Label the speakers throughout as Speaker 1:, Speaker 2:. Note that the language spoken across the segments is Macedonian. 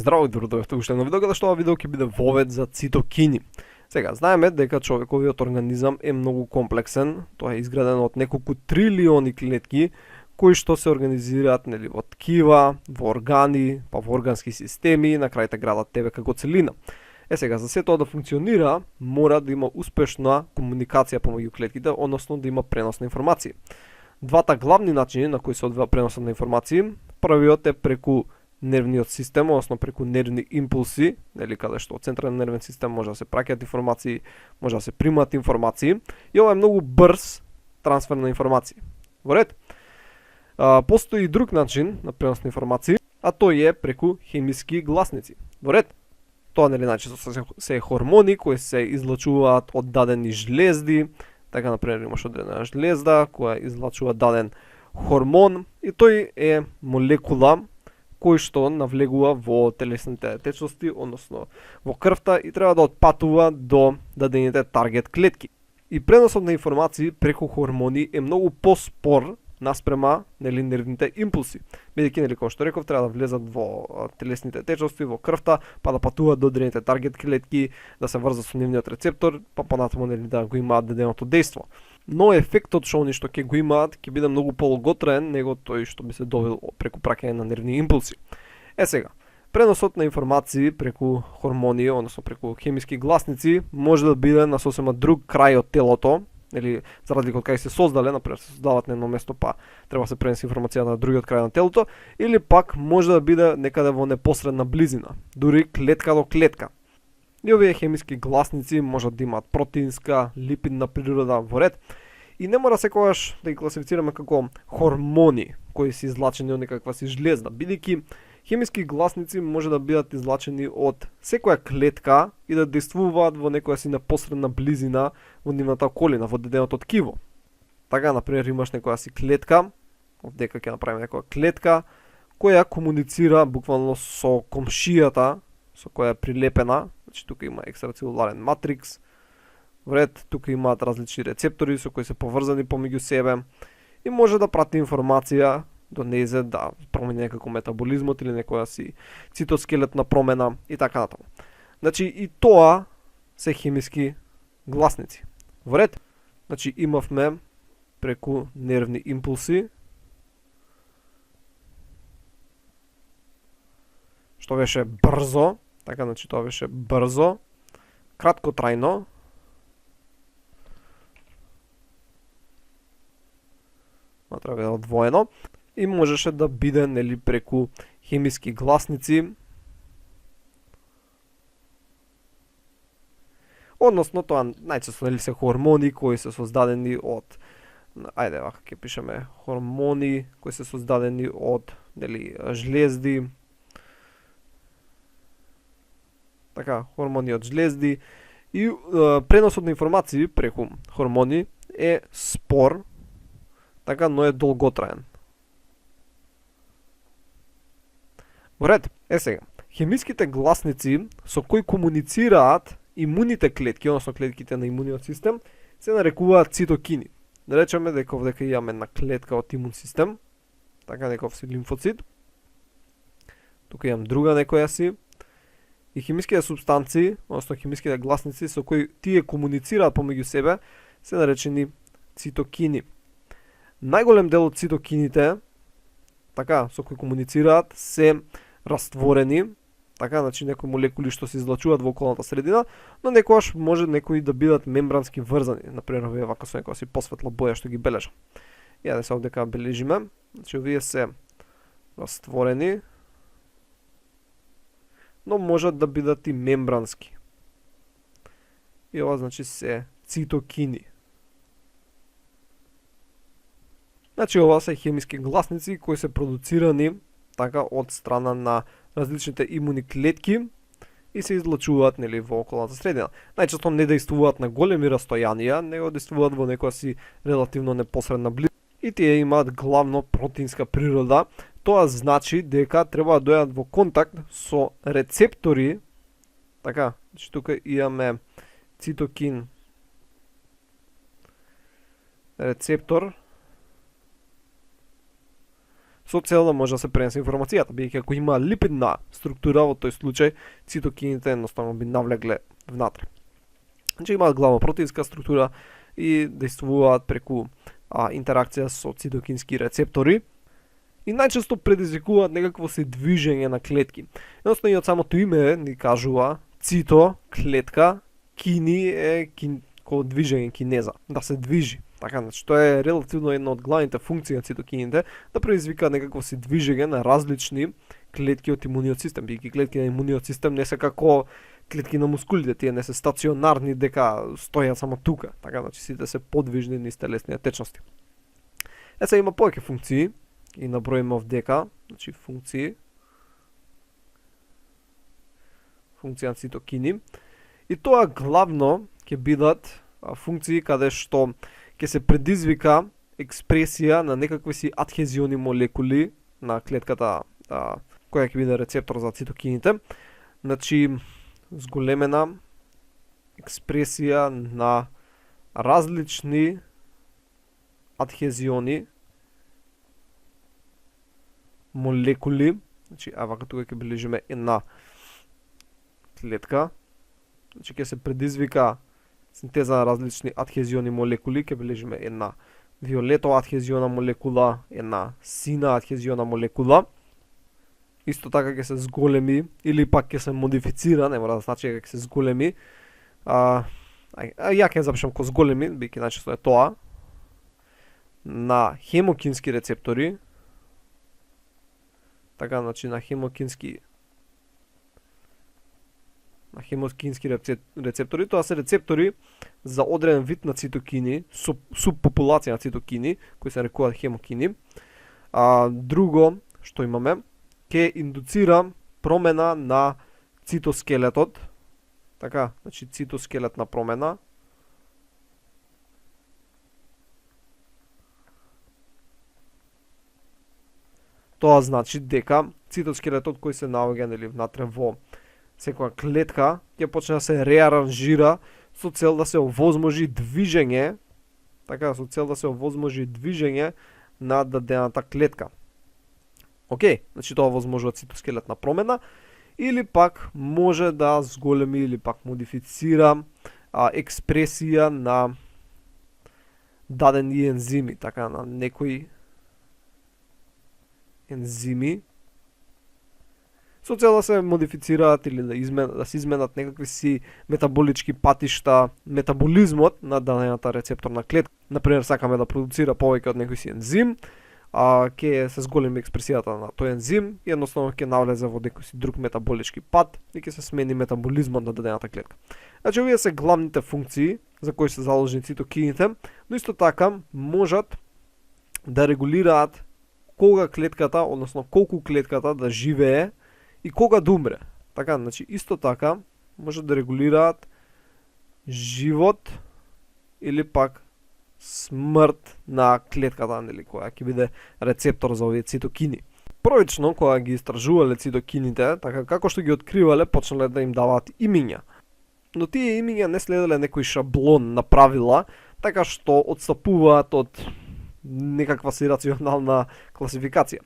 Speaker 1: Здраво и добродојавте уште едно видео, каде што ова видео ќе биде вовед за цитокини. Сега, знаеме дека човековиот организам е многу комплексен, тоа е изградено од неколку трилиони клетки, кои што се организираат нели во ткива, во органи, па во органски системи, на крај те градат тебе како целина. Сега, за се тоа да функционира, мора да има успешна комуникација помеѓу клетките, односно да има пренос на информации. Двата главни начини на кои се одвива преносот на информации, првиот е преку нервниот систем, односно преку нервни импулси, нели каде што од централен нервен систем може да се праќаат информации, може да се примаат информации, и ова е многу брз трансфер на информации. Во ред? Постои и друг начин на пренос на информации, а тој е преку хемиски гласници. Во ред? Тоа нели најчесто се хормони кои се излачуваат од дадени жлезди, така например имаш одредена жлезда која излачува даден хормон и тој е молекула кој што навлегува во телесните течности, односно во крвта и треба да отпатува до дадените таргет клетки. И преносот на информации преку хормони е многу поспор наспрема нели нервните импулси. Бидејќи нели како што реков треба да влезат во телесните течности, во крвта, па да патуваат до одредените таргет клетки, да се врзат со нивниот рецептор, па понатаму нели да го имаат даденото дејство. Но ефектот што они што ќе го имаат ќе биде многу полуготраен него тој што би се добил преку праќање на нервни импулси. Сега, преносот на информации преку хормони, односно преку хемиски гласници, може да биде на сосема друг крај од телото, или за разлика од кај се создале, например се создаваат на едно место, па треба се пренесе информација на другиот крај на телото, или пак може да биде некаде во непосредна близина, дури клетка до клетка. И овие хемиски гласници можат да имаат протеинска, липидна природа во ред. И не мора секогаш да ги класифицираме како хормони кои се излачени од некаква си жлезда, бидејќи хемиски гласници може да бидат излачени од секоја клетка и да действуваат во некоја си непосредна близина во нивната околина, во даденото ткиво. Така, например, имаш некоја си клетка, овдека ќе направиме некоја клетка, која комуницира буквално со комшијата, со која е прилепена. Значи, тука има екстрацелуларен матрикс, вред, тука имаат различни рецептори со кои се поврзани помеѓу себе и може да прати информација до незе да промени некако метаболизмот или некоја си цитоскелетна промена и така натаму. Значи и тоа се хемиски гласници. Во ред? Значи имавме преку нервни импулси, што беше брзо, така, значи тоа беше брзо, краткотрајно, треба да одвоено, и можеше да биде нели преку хемиски гласници, односно тоа најчесто нели се хормони кои се создадени од, ајде вака ќе пишеме хормони кои се создадени од нели жлезди, така, хормони од жлезди, и преносот на информации преку хормони е спор, така, но е долготраен. Во ред, сега, хемиските гласници со кои комуницираат имуните клетки, односно клетките на имуниот систем, се нарекуваат цитокини. Да речеме дека овдека имаме една клетка од имун систем, така некој си лимфоцит, тука имам друга некоја си, и хемиските субстанции, односно хемиските гласници со кои тие комуницираат помеѓу себе, се наречени цитокини. Најголем дел од цитокините, така, со кои комуницираат, се растворени, така, значи некои молекули што се излачуваат во околната средина, но некогаш може некои да бидат мембрански врзани, например овие вака со некоја си посветла боја што ги бележа. Ја да се овдека бележиме, значи овие се растворени, но можат да бидат и мембрански. И ова значи се цитокини. Значи ова се хемиски гласници кои се продуцирани така од страна на различните имуни клетки и се излачуваат нели во околната средина. Најчесто не дејствуваат на големи растојанија, него дејствуваат во некоја си релативно непосредна близина. И тие имаат главно протеинска природа. Тоа значи дека треба да дојдат во контакт со рецептори. Така, значи тука имаме цитокин рецептор со цел да може да се пренесе информацијата, бидејќи ако има липидна структура во тој случај, цитокините едноставно би навлегле внатре. Значи имаат главно протеинска структура и действуваат преку интеракција со цитокински рецептори и најчесто предизвикуваат некакво се движење на клетки. Едноставно и од самото име ни кажува цито, клетка, кини е како движење, кинеза, да се движи. Така, значи, тоа е релативно една од главните функции на цитокините, да предизвика некакво се движење на различни клетки од имуниот систем. Бидејќи клетки на имуниот систем не се како клетки на мускулите, тие не се стационарни дека стојат само тука. Така, значи сите се подвижни низ телесните течности. Сега има повеќе функции и наброиме овдека, значи функција на цитокини. И тоа главно ќе бидат функции каде што ќе се предизвика експресија на некакви си адхезиони молекули на клетката која ќе биде рецептор за цитокините. Значи, зголемена експресија на различни адхезиони молекули. Значи, вака тука ќе бележиме една клетка. Значи, ќе се предизвика синтеза на различни адхезиони молекули, ќе бележиме една виолетова адхезиона молекула, една сина адхезиона молекула. Исто така ќе се зголеми или пак ќе се модифицира, не мора да значи дека ќе се зголеми. Ја ќе запишам ко зголеми, бидејќи најчесто е тоа, на хемокински рецептори. Така, значи на хемокински рецептори, тоа се рецептори за одреден вид на цитокини, субпопулација на цитокини, кои се нарекуваат хемокини. Друго што имаме, ќе индуцира промена на цитоскелетот. Така, значи цитоскелетна промена. Тоа значи дека цитоскелетот кој се наоѓа нели внатре во секоја клетка ќе почне да се реаранжира со цел да се овозможи движење, така, со цел да се овозможи движење на дадената клетка. Океј, значи тоа овозможува цитоскелетна промена или пак може да зголеми или пак модифицира експресија на дадени ензими, така, на некои ензими, со цел да се модифицираат или да се изменат некакви си метаболички патишта, метаболизмот на дадената рецепторна клетка. Например, сакаме да продуцира повеќе од некој си ензим, ќе се зголеми експресијата на тој ензим и едноставно ќе навлезе во некој си друг метаболички пат и ќе се смени метаболизмот на дадената клетка. Значи, овие се главните функции за кои се заложени цитокините, но исто така можат да регулираат кога клетката, односно колку клетката да живее и кога да умре. Така, значи исто така може да регулираат живот или пак смрт на клетката, нели, која ќе биде рецептор за овие цитокини. Првично, кога ги истражувале цитокините, така како што ги откривале, почнале да им даваат имиња. Но тие имиња не следеле некој шаблон на правила, така што отстапуваат од некаква си рационална класификација.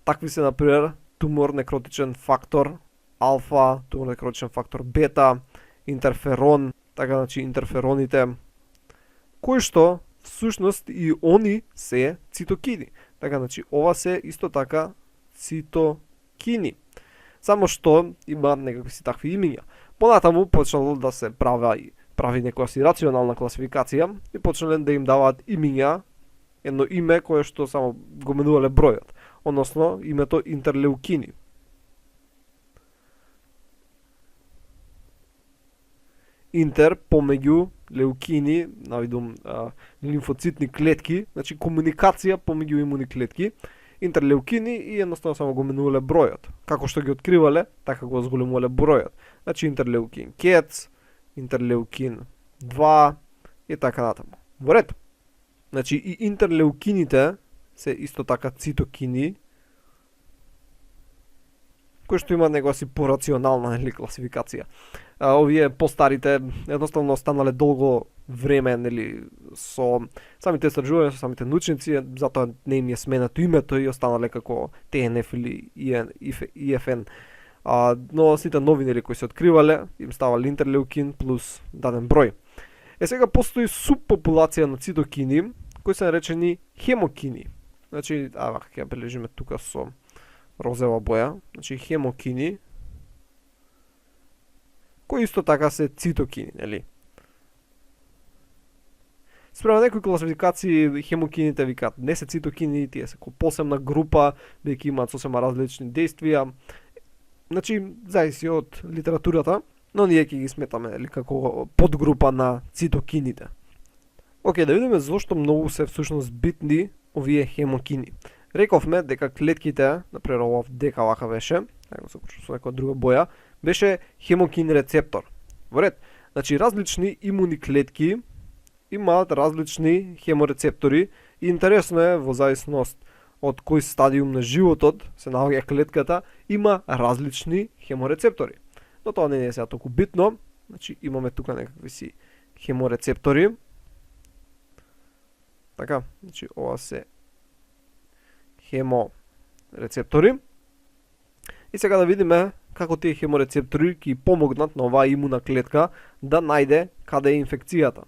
Speaker 1: Такви се, например, тумор некротичен фактор алфа, тумор некротичен фактор бета, интерферон, така, значи интерфероните, кои што всушност и они се цитокини. Така, значи ова се исто така цитокини. Само што има некакви си такви имиња. Понатаму почнало да се прави некоја си рационална класификација и почнале да им даваат имиња, едно име кое што само го менувале бројот, односно името интерлеукини. Интер помеѓу леукини, навидум лимфоцитни клетки, значи комуникација помеѓу имуни клетки, интерлеукини и едноставно само го менувале бројот. Како што ги откривале, така го зголемувале бројот. Значи интерлеукин кец, интерлеукин 2 и така натаму. Во ред. Значи и интерлеукините се исто така цитокини, кои што имаат некоја си порационална нели класификација. Овие постарите едноставно останале долго време нели со самите истражувања, со самите научници, затоа не им е сменато името и останале како ТНФ или ИФН. Но сите нови нели кои се откривале им ставале интерлеукин плюс даден број. Сега постои субпопулација на цитокини кои се наречени хемокини. Значи, ќе бележиме тука со розова боја, значи хемокини кои исто така се цитокини, нели? Спрема некои класификации хемокините викаат не се цитокини, тие се посебна група, бидејќи имаат сосема различни действија. Значи, зависи од литературата, но ние ќе ги сметаме нели како подгрупа на цитокините. Океј, да видиме зошто многу се всушност битни овие хемокини. Рековме дека клетките, например овој дека вака беше, ајде се почнеме со некоја друга боја, беше хемокин рецептор. Во ред, значи различни имуни клетки имаат различни хеморецептори и интересно е во зависност од кој стадиум на животот се наоѓа клетката, има различни хеморецептори. Но тоа не е сега толку битно, значи имаме тука некакви си хеморецептори. Така, значи ова се хеморецептори. И сега да видиме како тие хеморецептори ќе помогнат на оваа имуна клетка да најде каде е инфекцијата.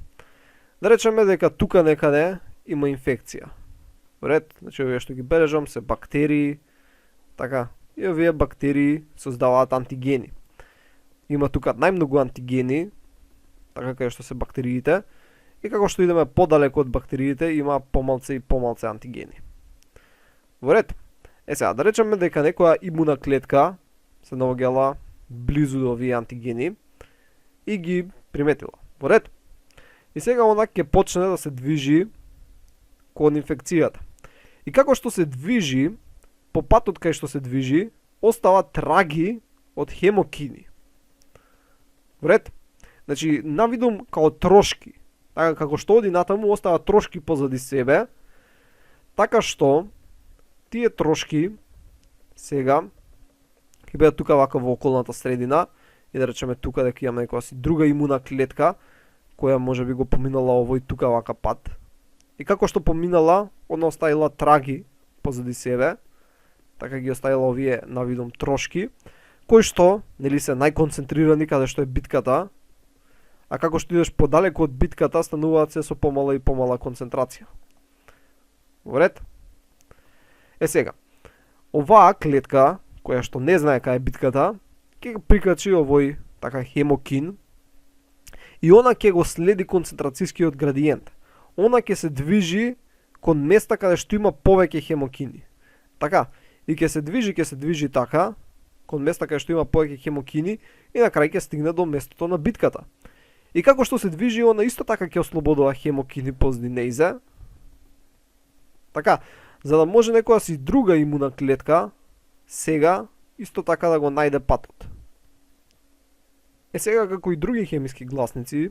Speaker 1: Да речеме дека тука некаде има инфекција. Ред, значи овие што ги бележам се бактерии, така, и овие бактерии создаваат антигени. Има тука најмногу антигени, така кај што се бактериите, и како што идеме подалеку од бактериите, има помалце и помалце антигени. Во ред, сега, да речеме дека некоја имуна клетка се наоѓала близу до овие антигени и ги приметила. Во ред. И сега она ќе почне да се движи кон инфекцијата. И како што се движи, по патот кај што се движи, остава траги од хемокини. Во ред. Значи, навидум као трошки. Така како што оди натаму, остава трошки позади себе, така што тие трошки сега ќе бидат тука вака во околната средина и да речеме тука дека имаме некоја си друга имуна клетка која може би го поминала овој тука вака пат. И како што поминала, она оставила траги позади себе, така ги оставила овие навидом трошки, кои што нели се најконцентрирани каде што е битката, а како што идеш подалеку од битката стануваат се со помала и помала концентрација. Во ред? Сега, оваа клетка, која што не знае кај е битката, ќе прикачи овој така хемокин и она ќе го следи концентрацијскиот градиент. Она ќе се движи кон места каде што има повеќе хемокини. Така, и ќе се движи така, кон места каде што има повеќе хемокини и на крај ќе стигне до местото на битката. И како што се движи, она исто така ќе ослободува хемокини позади нејзе. Така, за да може некоја си друга имуна клетка сега исто така да го најде патот. Сега како и други хемиски гласници,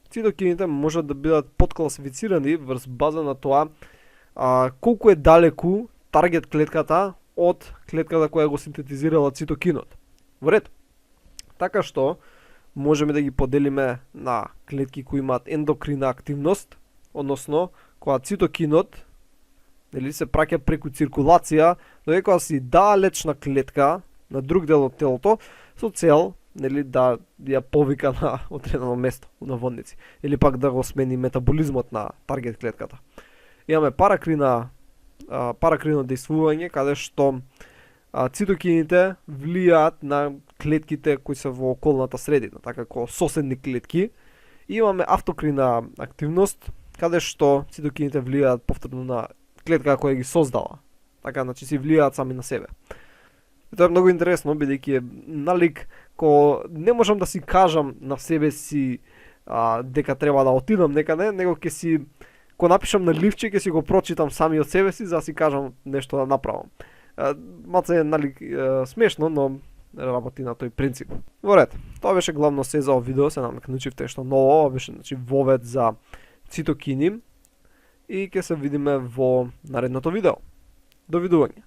Speaker 1: цитокините можат да бидат подкласифицирани врз база на тоа колку е далеку таргет клетката од клетката која го синтетизирала цитокинот. Во ред. Така што можеме да ги поделиме на клетки кои имаат ендокрина активност, односно кога цитокинот нели се праќа преку циркулација до некоја си далечна клетка на друг дел од телото со цел нели да ја повика на одредено место у наводници или пак да го смени метаболизмот на таргет клетката. Имаме паракрино дејствување каде што цитокините влијаат на клетките кои се во околната средина, така како соседни клетки. И имаме автокрина активност каде што цитокините влијаат повторно на клетка која ги создава. Така, значи си влијаат сами на себе. И тоа е многу интересно, бидејќи е налик ко не можам да си кажам на себе си дека треба да отидам некаде, него ќе си ко напишам на ливче ќе си го прочитам сами од себе си за да си кажам нешто да направам. Малце е налик смешно, но работи на тој принцип. Во ред, тоа беше главно се за овој видео, се намекнучивте што ново, ова беше значи вовед за цитокини и ќе се видиме во наредното видео. Довидување.